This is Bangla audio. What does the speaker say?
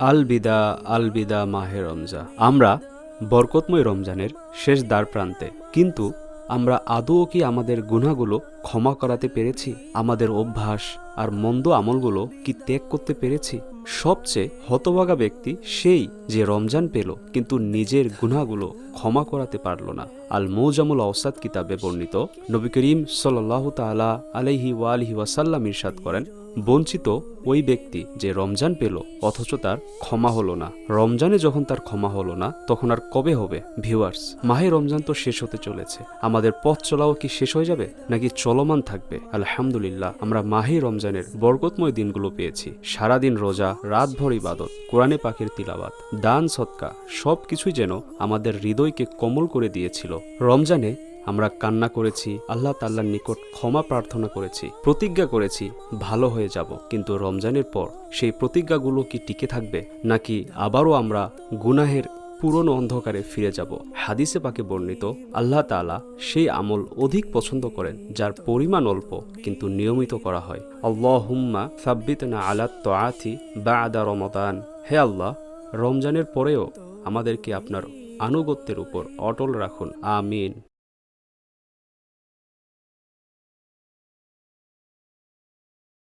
আল বিদা মাহে রমজা। আমরা বরকতময় রমজানের শেষ দ্বার প্রান্তে, কিন্তু আমরা আদৌ কি আমাদের গুনাহগুলো ক্ষমা করাতে পেরেছি? আমাদের অভ্যাস আর মন্দ আমলগুলো কি ত্যাগ করতে পেরেছি? সবচেয়ে হতভাগা ব্যক্তি সেই যে রমজান পেল কিন্তু নিজের গুনাহগুলো ক্ষমা করাতে পারল না। আল মৌজামুল আওসাদ কিতাবে বর্ণিত নবী করিম সাল্লাল্লাহু তাআলা আলাইহি ওয়ালিহি ওয়াসাল্লাম ইরশাদ করেন, বঞ্চিত ওই ব্যক্তি যে রমজান পেল অথচ তার ক্ষমা হলো না। রমজানে যখন তার ক্ষমা হলো না, তখন আর কবে হবে? ভিউয়ার্স, মাহে রমজান তো শেষ হতে চলেছে। আমাদের পথ চলাও কি শেষ হয়ে যাবে, নাকি চলমান থাকবে? আলহামদুলিল্লাহ, আমরা মাহে রমজানের বরকতময় দিনগুলো পেয়েছি। সারাদিন রোজা, রাতভর ইবাদত, কোরআনে পাকের তিলাওয়াত, দান সদকা, সবকিছুই যেন আমাদের হৃদয়কে কোমল করে দিয়েছিল। রমজানে আমরা কান্না করেছি, আল্লাহ তাআলার নিকট ক্ষমা প্রার্থনা করেছি, প্রতিজ্ঞা করেছি ভালো হয়ে যাব। কিন্তু রমজানের পর সেই প্রতিজ্ঞাগুলো কি টিকে থাকবে, নাকি আবারও আমরা গুনাহের পুরনো অন্ধকারে ফিরে যাব? হাদিসে পাকে বর্ণিত, আল্লাহ তাআলা সেই আমল অধিক পছন্দ করেন যার পরিমাণ অল্প কিন্তু নিয়মিত করা হয়। আল্লাহুম্মা সাব্বিতনা আলাত তাআতি বা'দা রমাদান। হে আল্লাহ, রমজানের পরেও আমাদেরকে আপনার আনুগত্যের উপর অটল রাখুন। আমিন।